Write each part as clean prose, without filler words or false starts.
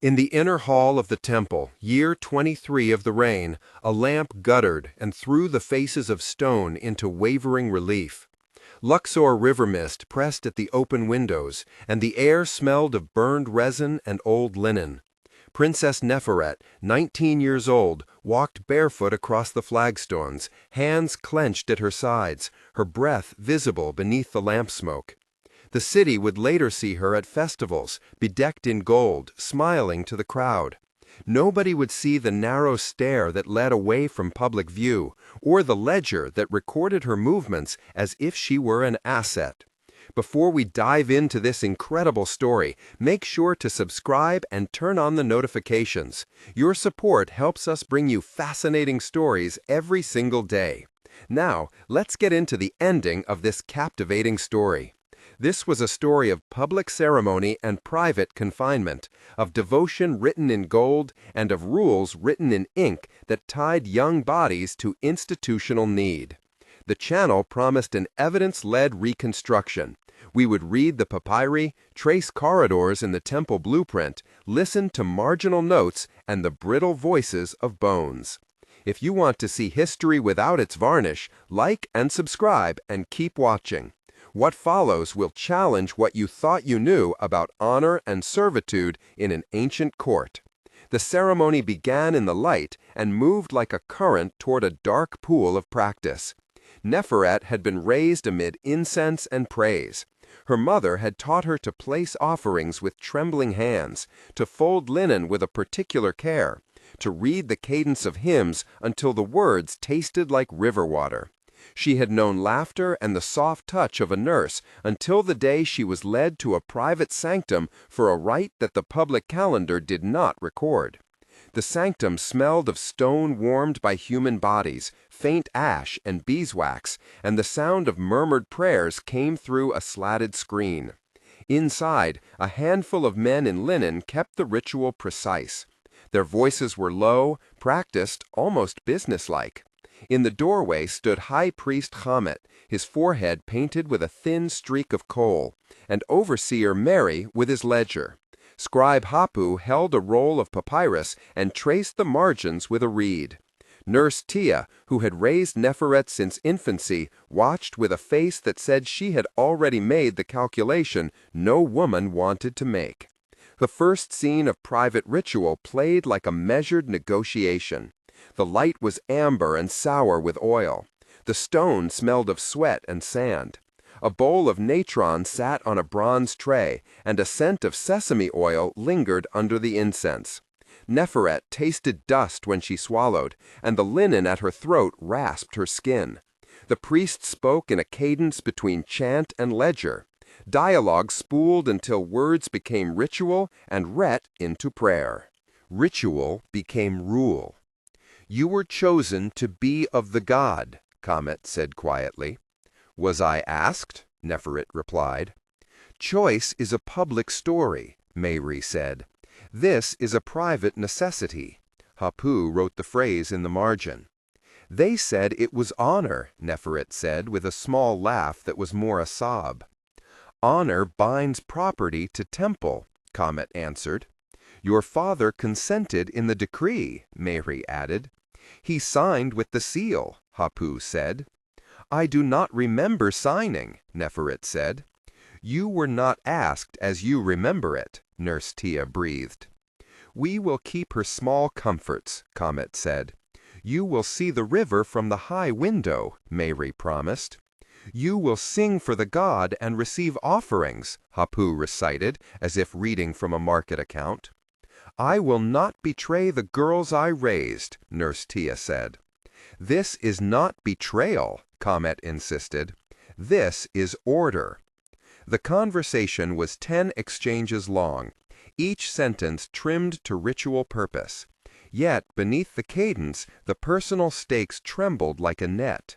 In the inner hall of the temple, year 23 of the reign, a lamp guttered and threw the faces of stone into wavering relief. Luxor river mist pressed at the open windows, and the air smelled of burned resin and old linen. Princess Neferet, 19 years old, walked barefoot across the flagstones, hands clenched at her sides, her breath visible beneath the lamp smoke. The city would later see her at festivals, bedecked in gold, smiling to the crowd. Nobody would see the narrow stair that led away from public view, or the ledger that recorded her movements as if she were an asset. Before we dive into this incredible story, make sure to subscribe and turn on the notifications. Your support helps us bring you fascinating stories every single day. Now, let's get into the ending of this captivating story. This was a story of public ceremony and private confinement, of devotion written in gold and of rules written in ink that tied young bodies to institutional need. The channel promised an evidence-led reconstruction. We would read the papyri, trace corridors in the temple blueprint, listen to marginal notes and the brittle voices of bones. If you want to see history without its varnish, like and subscribe and keep watching. What follows will challenge what you thought you knew about honor and servitude in an ancient court. The ceremony began in the light and moved like a current toward a dark pool of practice. Neferet had been raised amid incense and praise. Her mother had taught her to place offerings with trembling hands, to fold linen with a particular care, to read the cadence of hymns until the words tasted like river water. She had known laughter and the soft touch of a nurse until the day she was led to a private sanctum for a rite that the public calendar did not record. The sanctum smelled of stone warmed by human bodies, faint ash and beeswax, and the sound of murmured prayers came through a slatted screen. Inside, a handful of men in linen kept the ritual precise. Their voices were low, practiced, almost businesslike. In the doorway stood High Priest Hamet, his forehead painted with a thin streak of kohl, and Overseer Mary with his ledger. Scribe Hapu held a roll of papyrus and traced the margins with a reed. Nurse Tia, who had raised Neferet since infancy, watched with a face that said she had already made the calculation no woman wanted to make. The first scene of private ritual played like a measured negotiation. The light was amber and sour with oil. The stone smelled of sweat and sand. A bowl of natron sat on a bronze tray, and a scent of sesame oil lingered under the incense. Neferet tasted dust when she swallowed, and the linen at her throat rasped her skin. The priest spoke in a cadence between chant and ledger. Dialogue spooled until words became ritual and ret into prayer. Ritual became rule. "You were chosen to be of the god," Comet said quietly. "Was I asked?" Neferet replied. "Choice is a public story," Mary said. "This is a private necessity." Hapu wrote the phrase in the margin. "They said it was honor," Neferet said with a small laugh that was more a sob. "Honor binds property to temple," Comet answered. "Your father consented in the decree," Mary added. "He signed with the seal," Hapu said. "I do not remember signing," Neferet said. "You were not asked as you remember it," Nurse Tia breathed. "We will keep her small comforts," Comet said. "You will see the river from the high window," Mary promised. "You will sing for the god and receive offerings," Hapu recited, as if reading from a market account. "I will not betray the girls I raised," Nurse Tia said. "This is not betrayal," Comet insisted. "This is order." The conversation was 10 exchanges long, each sentence trimmed to ritual purpose. Yet, beneath the cadence, the personal stakes trembled like a net.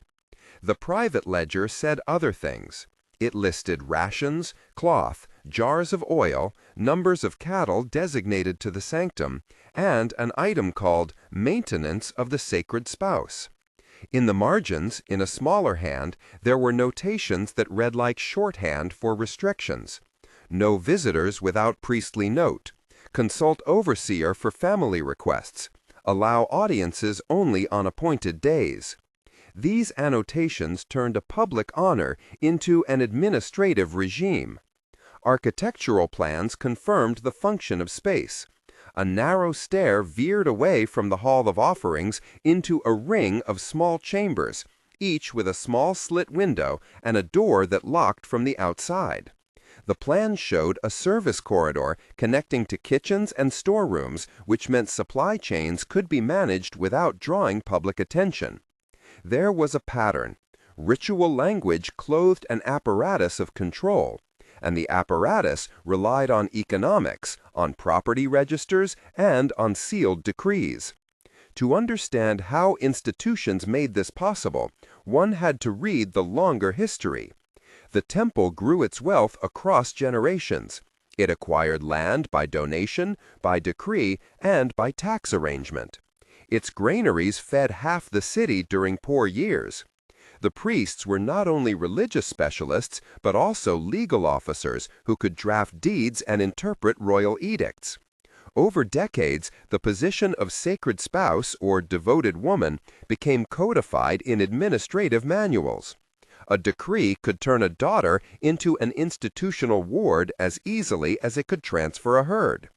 The private ledger said other things. It listed rations, cloth, jars of oil, numbers of cattle designated to the sanctum, and an item called Maintenance of the Sacred Spouse. In the margins, in a smaller hand, there were notations that read like shorthand for restrictions. No visitors without priestly note. consult overseer for family requests, allow audiences only on appointed days. These annotations turned a public honor into an administrative regime. Architectural plans confirmed the function of space. A narrow stair veered away from the Hall of Offerings into a ring of small chambers, each with a small slit window and a door that locked from the outside. The plan showed a service corridor connecting to kitchens and storerooms, which meant supply chains could be managed without drawing public attention. There was a pattern. Ritual language clothed an apparatus of control, and the apparatus relied on economics, on property registers, and on sealed decrees. To understand how institutions made this possible, one had to read the longer history. The temple grew its wealth across generations. It acquired land by donation, by decree, and by tax arrangement. Its granaries fed half the city during poor years. The priests were not only religious specialists, but also legal officers who could draft deeds and interpret royal edicts. Over decades, the position of sacred spouse or devoted woman became codified in administrative manuals. A decree could turn a daughter into an institutional ward as easily as it could transfer a herd.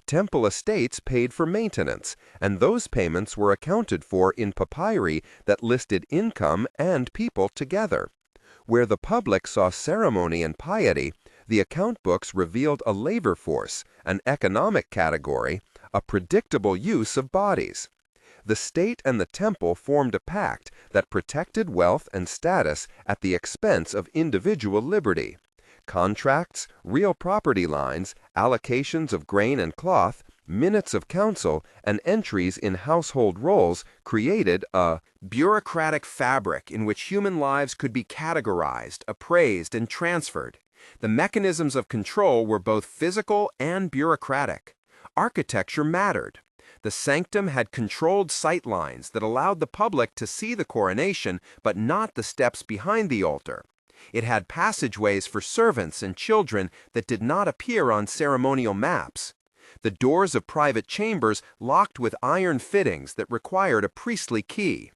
Temple estates paid for maintenance, and those payments were accounted for in papyri that listed income and people together. Where the public saw ceremony and piety, the account books revealed a labor force, an economic category, a predictable use of bodies. The state and the temple formed a pact that protected wealth and status at the expense of individual liberty. Contracts, real property lines, allocations of grain and cloth, minutes of council, and entries in household rolls created a bureaucratic fabric in which human lives could be categorized, appraised, and transferred. The mechanisms of control were both physical and bureaucratic. Architecture mattered. The sanctum had controlled sight lines that allowed the public to see the coronation but not the steps behind the altar. It had passageways for servants and children that did not appear on ceremonial maps. The doors of private chambers locked with iron fittings that required a priestly key.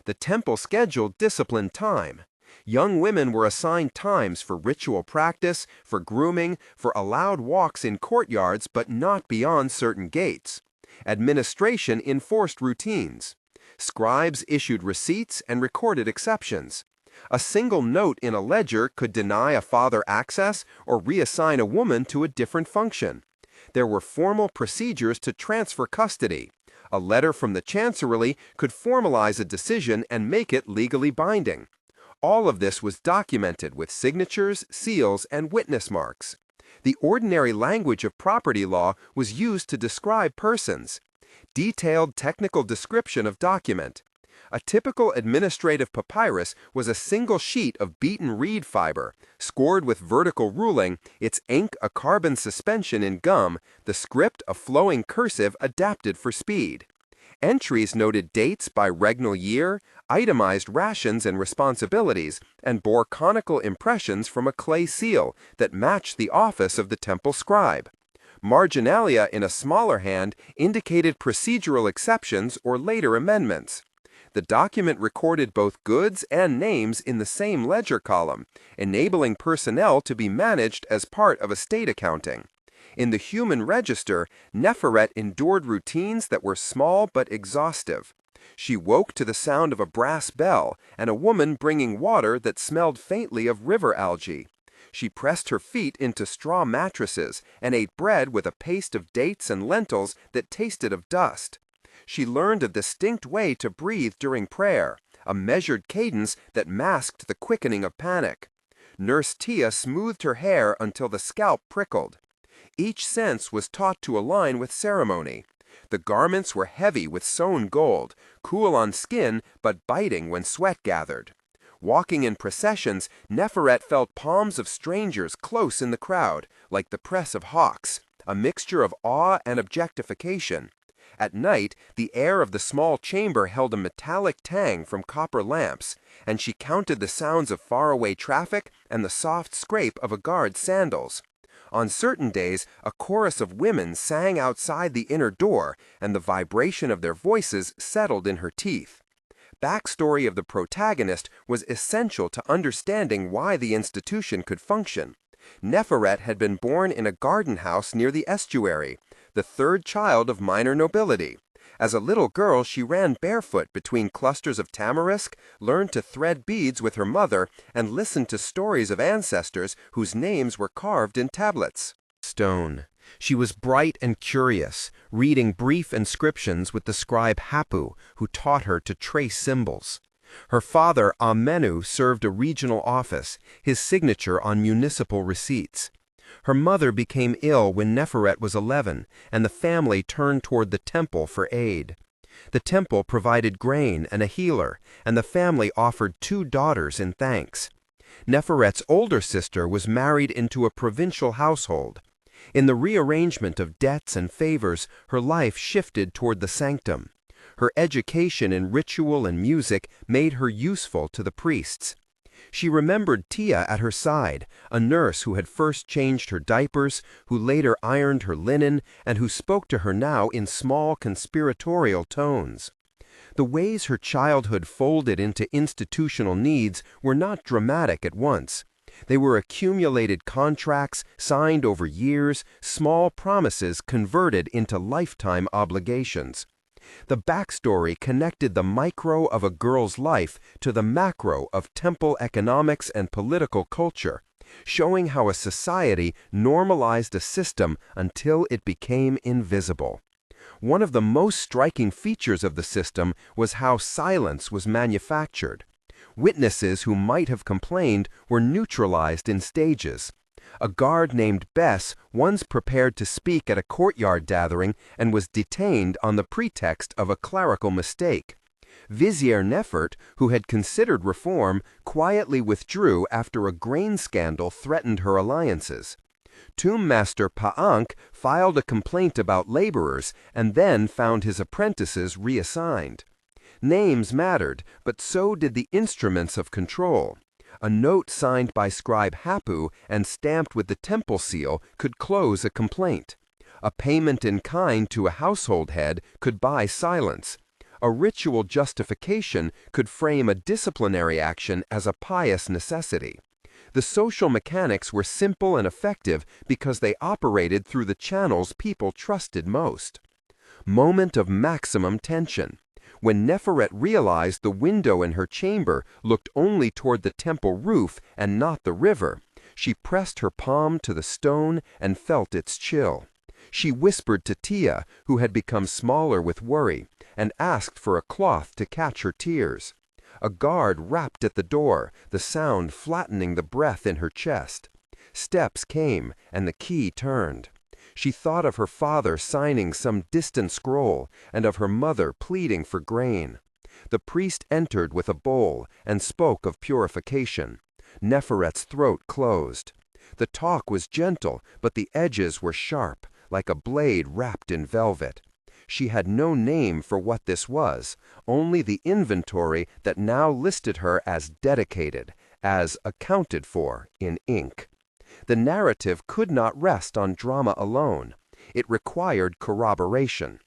The temple scheduled disciplined time. Young women were assigned times for ritual practice, for grooming, for allowed walks in courtyards but not beyond certain gates. Administration enforced routines. Scribes issued receipts and recorded exceptions. A single note in a ledger could deny a father access or reassign a woman to a different function. There were formal procedures to transfer custody. A letter from the chancellery could formalize a decision and make it legally binding. All of this was documented with signatures, seals, and witness marks. The ordinary language of property law was used to describe persons. Detailed technical description of document. A typical administrative papyrus was a single sheet of beaten reed fiber, scored with vertical ruling, its ink a carbon suspension in gum, the script a flowing cursive adapted for speed. Entries noted dates by regnal year, itemized rations and responsibilities, and bore conical impressions from a clay seal that matched the office of the temple scribe. Marginalia in a smaller hand indicated procedural exceptions or later amendments. The document recorded both goods and names in the same ledger column, enabling personnel to be managed as part of estate accounting. In the human register, Neferet endured routines that were small but exhaustive. She woke to the sound of a brass bell and a woman bringing water that smelled faintly of river algae. She pressed her feet into straw mattresses and ate bread with a paste of dates and lentils that tasted of dust. She learned a distinct way to breathe during prayer, a measured cadence that masked the quickening of panic. Nurse Tia smoothed her hair until the scalp prickled. Each sense was taught to align with ceremony. The garments were heavy with sewn gold, cool on skin but biting when sweat gathered. Walking in processions, Neferet felt palms of strangers close in the crowd, like the press of hawks, a mixture of awe and objectification. At night, the air of the small chamber held a metallic tang from copper lamps, and she counted the sounds of faraway traffic and the soft scrape of a guard's sandals. On certain days, a chorus of women sang outside the inner door, and the vibration of their voices settled in her teeth. Backstory of the protagonist was essential to understanding why the institution could function. Neferet had been born in a garden house near the estuary, the third child of minor nobility. As a little girl, she ran barefoot between clusters of tamarisk, learned to thread beads with her mother, and listened to stories of ancestors whose names were carved in tablets. Stone. She was bright and curious, reading brief inscriptions with the scribe Hapu, who taught her to trace symbols. Her father, Amenu, served a regional office, his signature on municipal receipts. Her mother became ill when Neferet was 11, and the family turned toward the temple for aid. The temple provided grain and a healer, and the family offered 2 daughters in thanks. Neferet's older sister was married into a provincial household. In the rearrangement of debts and favors, her life shifted toward the sanctum. Her education in ritual and music made her useful to the priests. She remembered Tia at her side, a nurse who had first changed her diapers, who later ironed her linen, and who spoke to her now in small conspiratorial tones. The ways her childhood folded into institutional needs were not dramatic at once. They were accumulated contracts signed over years, small promises converted into lifetime obligations. The backstory connected the micro of a girl's life to the macro of temple economics and political culture, showing how a society normalized a system until it became invisible. One of the most striking features of the system was how silence was manufactured. Witnesses who might have complained were neutralized in stages. A guard named Bess once prepared to speak at a courtyard gathering and was detained on the pretext of a clerical mistake. Vizier Nefert, who had considered reform, quietly withdrew after a grain scandal threatened her alliances. Tomb Master Pa'ank filed a complaint about laborers and then found his apprentices reassigned. Names mattered, but so did the instruments of control. A note signed by scribe Hapu and stamped with the temple seal could close a complaint. A payment in kind to a household head could buy silence. A ritual justification could frame a disciplinary action as a pious necessity. The social mechanics were simple and effective because they operated through the channels people trusted most. Moment of maximum tension. When Neferet realized the window in her chamber looked only toward the temple roof and not the river, she pressed her palm to the stone and felt its chill. She whispered to Tia, who had become smaller with worry, and asked for a cloth to catch her tears. A guard rapped at the door, the sound flattening the breath in her chest. Steps came, and the key turned. She thought of her father signing some distant scroll and of her mother pleading for grain. The priest entered with a bowl and spoke of purification. Neferet's throat closed. The talk was gentle, but the edges were sharp, like a blade wrapped in velvet. She had no name for what this was, only the inventory that now listed her as dedicated, as accounted for in ink. The narrative could not rest on drama alone. It required corroboration.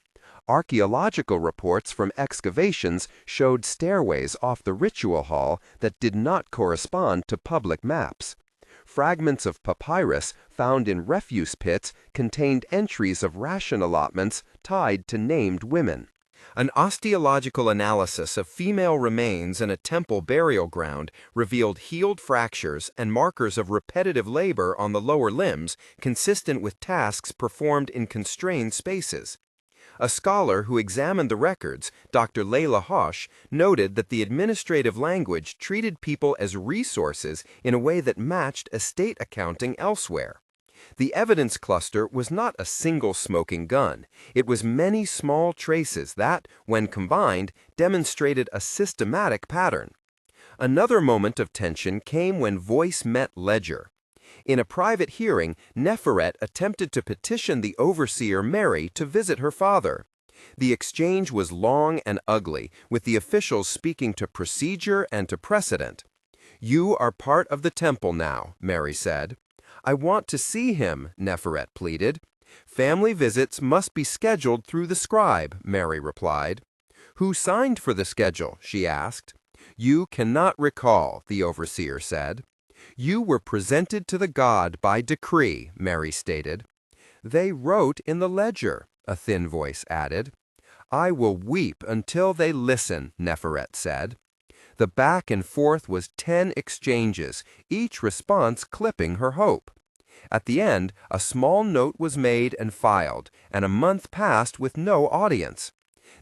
Archaeological reports from excavations showed stairways off the ritual hall that did not correspond to public maps. Fragments of papyrus found in refuse pits contained entries of ration allotments tied to named women. An osteological analysis of female remains in a temple burial ground revealed healed fractures and markers of repetitive labor on the lower limbs consistent with tasks performed in constrained spaces. A scholar who examined the records, Dr. Leila Hosh, noted that the administrative language treated people as resources in a way that matched estate accounting elsewhere. The evidence cluster was not a single smoking gun. It was many small traces that, when combined, demonstrated a systematic pattern. Another moment of tension came when voice met ledger. In a private hearing, Neferet attempted to petition the overseer Mary to visit her father. The exchange was long and ugly, with the officials speaking to procedure and to precedent. "You are part of the temple now," Mary said. "I want to see him," Neferet pleaded. "Family visits must be scheduled through the scribe," Mary replied. "Who signed for the schedule?" she asked. "You cannot recall," the overseer said. "You were presented to the god by decree," Mary stated. "They wrote in the ledger," a thin voice added. "I will weep until they listen," Neferet said. The back and forth was 10 exchanges, each response clipping her hope. At the end, a small note was made and filed, and a month passed with no audience.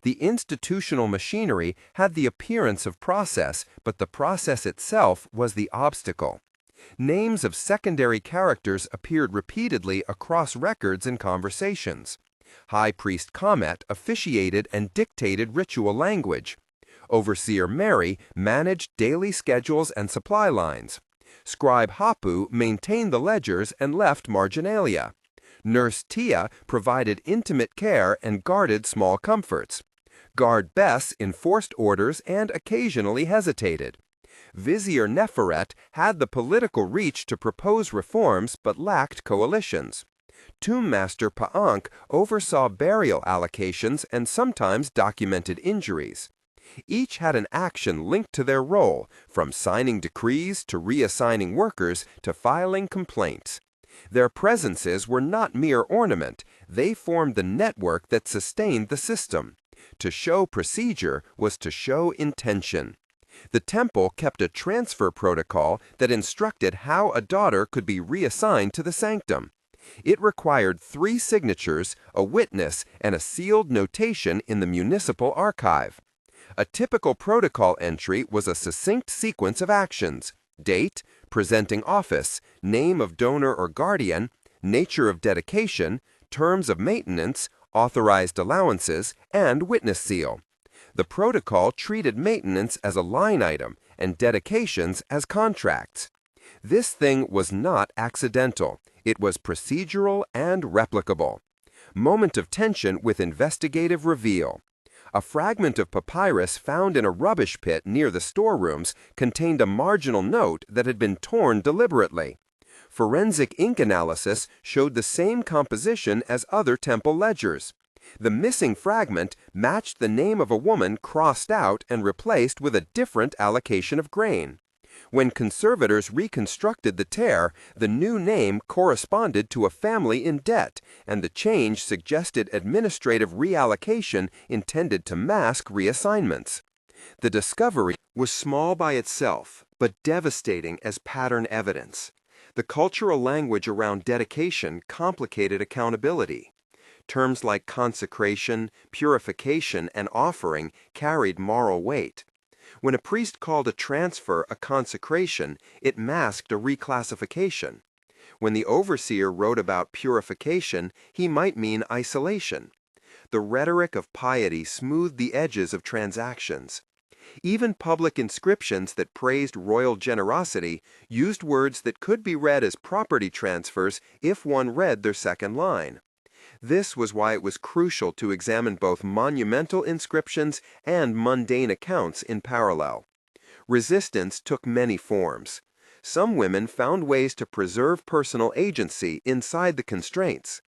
The institutional machinery had the appearance of process, but the process itself was the obstacle. Names of secondary characters appeared repeatedly across records and conversations. High Priest Comet officiated and dictated ritual language. Overseer Mary managed daily schedules and supply lines. Scribe Hapu maintained the ledgers and left marginalia. Nurse Tia provided intimate care and guarded small comforts. Guard Bess enforced orders and occasionally hesitated. Vizier Neferet had the political reach to propose reforms but lacked coalitions. Tomb Master Pa'ank oversaw burial allocations and sometimes documented injuries. Each had an action linked to their role, from signing decrees to reassigning workers to filing complaints. Their presences were not mere ornament, they formed the network that sustained the system. To show procedure was to show intention. The temple kept a transfer protocol that instructed how a daughter could be reassigned to the sanctum. It required 3 signatures, a witness, and a sealed notation in the municipal archive. A typical protocol entry was a succinct sequence of actions: date, presenting office, name of donor or guardian, nature of dedication, terms of maintenance, authorized allowances, and witness seal. The protocol treated maintenance as a line item and dedications as contracts. This thing was not accidental. It was procedural and replicable. Moment of tension with investigative reveal. A fragment of papyrus found in a rubbish pit near the storerooms contained a marginal note that had been torn deliberately. Forensic ink analysis showed the same composition as other temple ledgers. The missing fragment matched the name of a woman crossed out and replaced with a different allocation of grain. When conservators reconstructed the tear, the new name corresponded to a family in debt, and the change suggested administrative reallocation intended to mask reassignments. The discovery was small by itself, but devastating as pattern evidence. The cultural language around dedication complicated accountability. Terms like consecration, purification, and offering carried moral weight. When a priest called a transfer a consecration, it masked a reclassification. When the overseer wrote about purification, he might mean isolation. The rhetoric of piety smoothed the edges of transactions. Even public inscriptions that praised royal generosity used words that could be read as property transfers if one read their second line. This was why it was crucial to examine both monumental inscriptions and mundane accounts in parallel. Resistance took many forms. Some women found ways to preserve personal agency inside the constraints.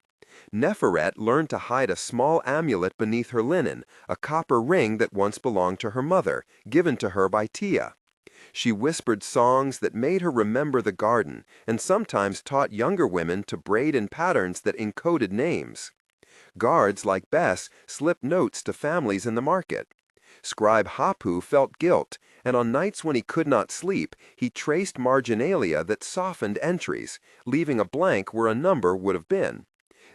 Neferet learned to hide a small amulet beneath her linen, a copper ring that once belonged to her mother, given to her by Tia. She whispered songs that made her remember the garden, and sometimes taught younger women to braid in patterns that encoded names. Guards like Bess slipped notes to families in the market. Scribe Hapu felt guilt, and on nights when he could not sleep, he traced marginalia that softened entries, leaving a blank where a number would have been.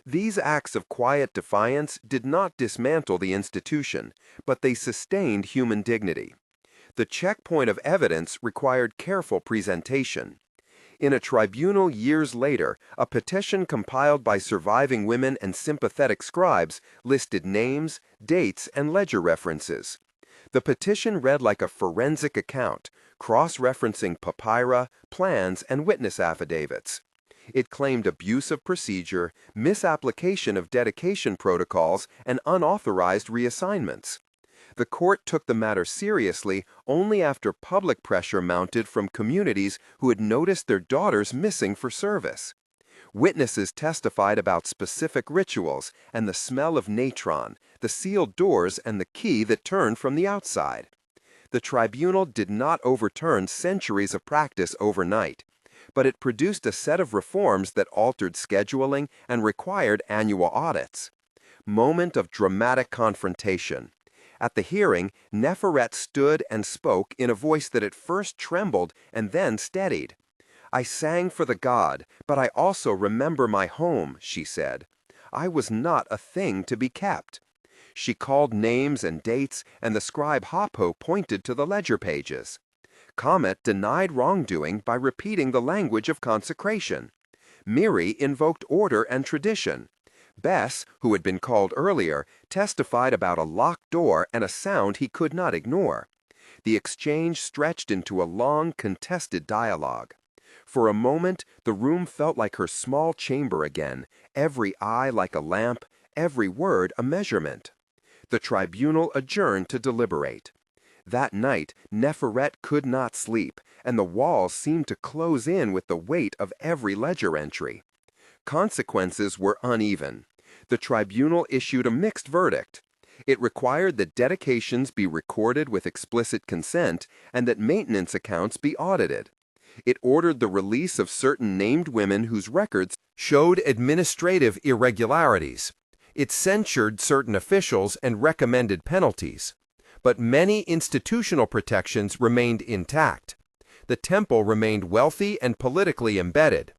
These acts of quiet defiance did not dismantle the institution, but they sustained human dignity. The checkpoint of evidence required careful presentation. In a tribunal years later, a petition compiled by surviving women and sympathetic scribes listed names, dates, and ledger references. The petition read like a forensic account, cross-referencing papyri, plans, and witness affidavits. It claimed abuse of procedure, misapplication of dedication protocols, and unauthorized reassignments. The court took the matter seriously only after public pressure mounted from communities who had noticed their daughters missing for service. Witnesses testified about specific rituals and the smell of natron, the sealed doors, and the key that turned from the outside. The tribunal did not overturn centuries of practice overnight, but it produced a set of reforms that altered scheduling and required annual audits. Moment of dramatic confrontation. At the hearing, Neferet stood and spoke in a voice that at first trembled and then steadied. "I sang for the god, but I also remember my home," she said. "I was not a thing to be kept." She called names and dates, and the scribe Hapo pointed to the ledger pages. Comet denied wrongdoing by repeating the language of consecration. Miri invoked order and tradition. Bess, who had been called earlier, testified about a locked door and a sound he could not ignore. The exchange stretched into a long, contested dialogue. For a moment, the room felt like her small chamber again, every eye like a lamp, every word a measurement. The tribunal adjourned to deliberate. That night, Neferet could not sleep, and the walls seemed to close in with the weight of every ledger entry. Consequences were uneven. The tribunal issued a mixed verdict. It required that dedications be recorded with explicit consent and that maintenance accounts be audited. It ordered the release of certain named women whose records showed administrative irregularities. It censured certain officials and recommended penalties. But many institutional protections remained intact. The temple remained wealthy and politically embedded.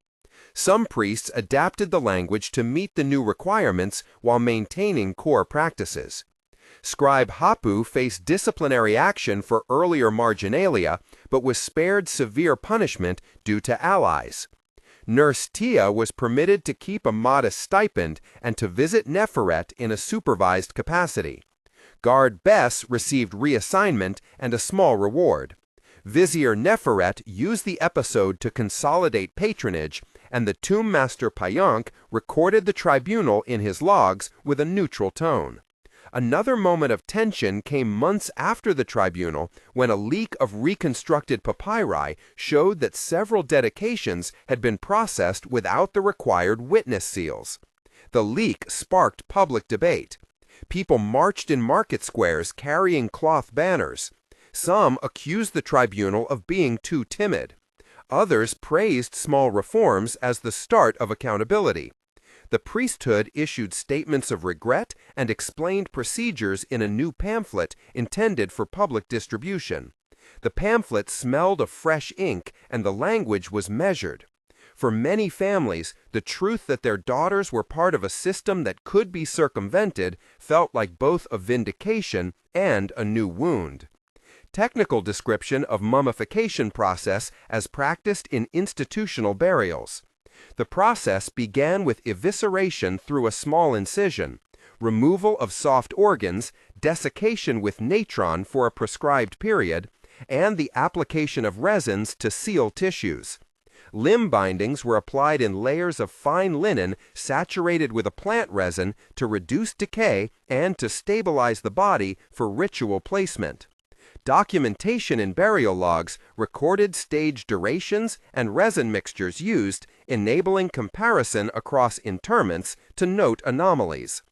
Some priests adapted the language to meet the new requirements while maintaining core practices. Scribe Hapu faced disciplinary action for earlier marginalia, but was spared severe punishment due to allies. Nurse Tia was permitted to keep a modest stipend and to visit Neferet in a supervised capacity. Guard Bess received reassignment and a small reward. Vizier Neferet used the episode to consolidate patronage, and the tomb master Payonk recorded the tribunal in his logs with a neutral tone. Another moment of tension came months after the tribunal when a leak of reconstructed papyri showed that several dedications had been processed without the required witness seals. The leak sparked public debate. People marched in market squares carrying cloth banners. Some accused the tribunal of being too timid. Others praised small reforms as the start of accountability. The priesthood issued statements of regret and explained procedures in a new pamphlet intended for public distribution. The pamphlet smelled of fresh ink, and the language was measured. For many families, the truth that their daughters were part of a system that could be circumvented felt like both a vindication and a new wound. Technical description of mummification process as practiced in institutional burials. The process began with evisceration through a small incision, removal of soft organs, desiccation with natron for a prescribed period, and the application of resins to seal tissues. Limb bindings were applied in layers of fine linen saturated with a plant resin to reduce decay and to stabilize the body for ritual placement. Documentation in burial logs recorded stage durations and resin mixtures used, enabling comparison across interments to note anomalies.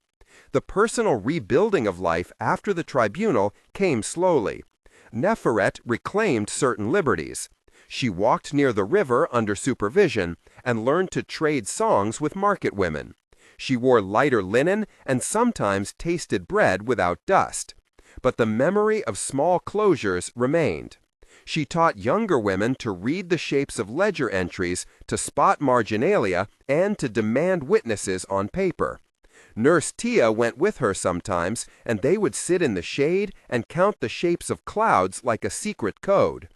The personal rebuilding of life after the tribunal came slowly. Neferet reclaimed certain liberties. She walked near the river under supervision and learned to trade songs with market women. She wore lighter linen and sometimes tasted bread without dust. But the memory of small closures remained. She taught younger women to read the shapes of ledger entries, to spot marginalia, and to demand witnesses on paper. Nurse Tia went with her sometimes, and they would sit in the shade and count the shapes of clouds like a secret code.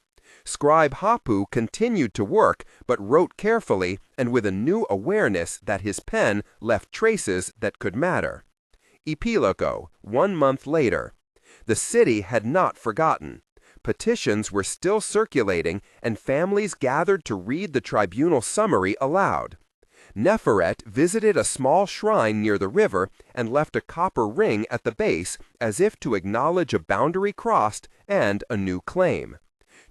Scribe Hapu continued to work, but wrote carefully and with a new awareness that his pen left traces that could matter. Epilogo, 1 month later. The city had not forgotten. Petitions were still circulating, and families gathered to read the tribunal summary aloud. Neferet visited a small shrine near the river and left a copper ring at the base as if to acknowledge a boundary crossed and a new claim.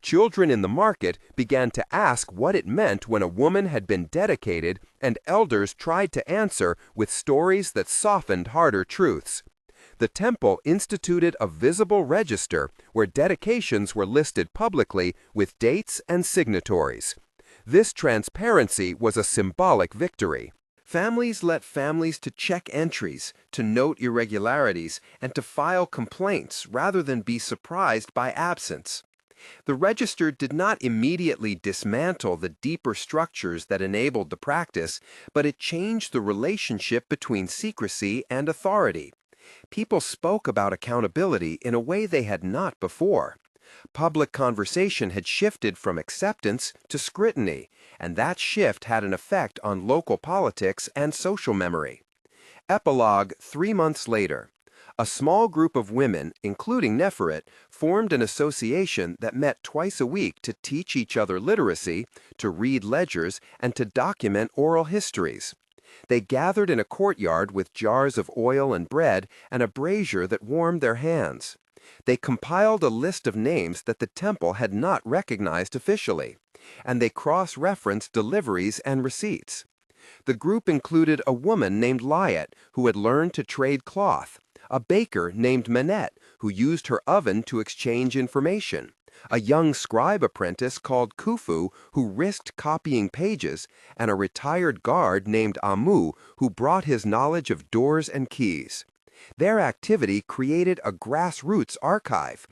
Children in the market began to ask what it meant when a woman had been dedicated, and elders tried to answer with stories that softened harder truths. The temple instituted a visible register where dedications were listed publicly with dates and signatories. This transparency was a symbolic victory. Families let families to check entries, to note irregularities, and to file complaints rather than be surprised by absence. The register did not immediately dismantle the deeper structures that enabled the practice, but it changed the relationship between secrecy and authority. People spoke about accountability in a way they had not before. Public conversation had shifted from acceptance to scrutiny, and that shift had an effect on local politics and social memory. Epilogue 3 months later. A small group of women, including Neferet, formed an association that met twice a week to teach each other literacy, to read ledgers, and to document oral histories. They gathered in a courtyard with jars of oil and bread and a brazier that warmed their hands. They compiled a list of names that the temple had not recognized officially, and they cross-referenced deliveries and receipts. The group included a woman named Liat, who had learned to trade cloth, a baker named Manette, who used her oven to exchange information, a young scribe apprentice called Khufu, who risked copying pages, and a retired guard named Amu, who brought his knowledge of doors and keys. Their activity created a grassroots archive.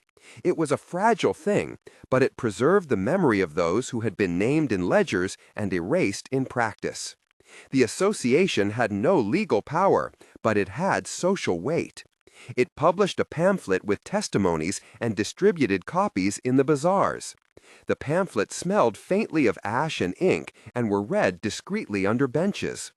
It was a fragile thing, but it preserved the memory of those who had been named in ledgers and erased in practice. The association had no legal power, but it had social weight. It published a pamphlet with testimonies and distributed copies in the bazaars. The pamphlets smelled faintly of ash and ink and were read discreetly under benches.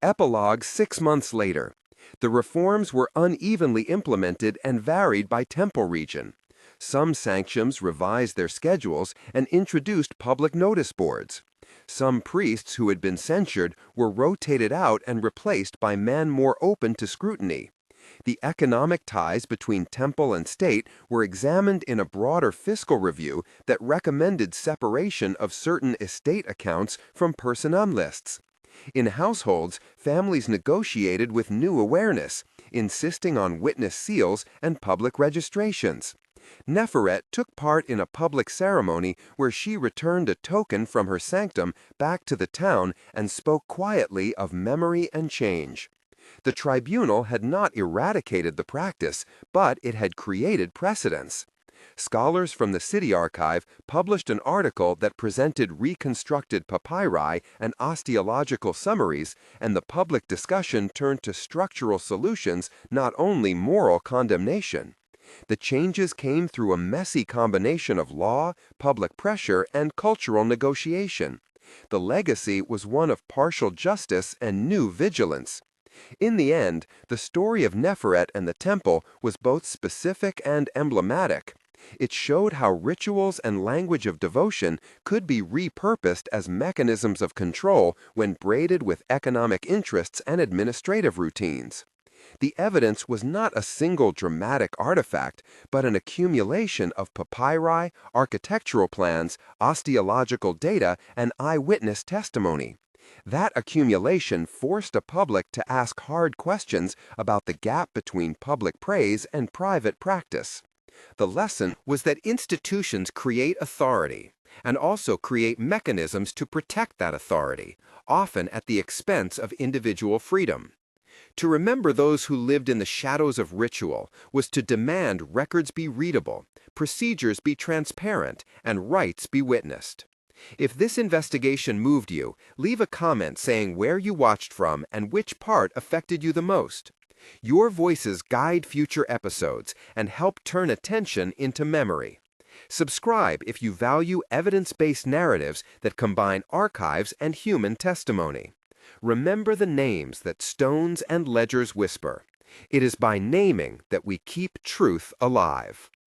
Epilogue 6 months later. The reforms were unevenly implemented and varied by temple region. Some sanctions revised their schedules and introduced public notice boards. Some priests who had been censured were rotated out and replaced by men more open to scrutiny. The economic ties between temple and state were examined in a broader fiscal review that recommended separation of certain estate accounts from personnel lists. In households, families negotiated with new awareness, insisting on witness seals and public registrations. Neferet took part in a public ceremony where she returned a token from her sanctum back to the town and spoke quietly of memory and change. The tribunal had not eradicated the practice, but it had created precedents. Scholars from the city archive published an article that presented reconstructed papyri and osteological summaries, and the public discussion turned to structural solutions, not only moral condemnation. The changes came through a messy combination of law, public pressure, and cultural negotiation. The legacy was one of partial justice and new vigilance. In the end, the story of Neferet and the temple was both specific and emblematic. It showed how rituals and language of devotion could be repurposed as mechanisms of control when braided with economic interests and administrative routines. The evidence was not a single dramatic artifact, but an accumulation of papyri, architectural plans, osteological data, and eyewitness testimony. That accumulation forced a public to ask hard questions about the gap between public praise and private practice. The lesson was that institutions create authority and also create mechanisms to protect that authority, often at the expense of individual freedom. To remember those who lived in the shadows of ritual was to demand records be readable, procedures be transparent, and rights be witnessed. If this investigation moved you, leave a comment saying where you watched from and which part affected you the most. Your voices guide future episodes and help turn attention into memory. Subscribe if you value evidence-based narratives that combine archives and human testimony. Remember the names that stones and ledgers whisper. It is by naming that we keep truth alive.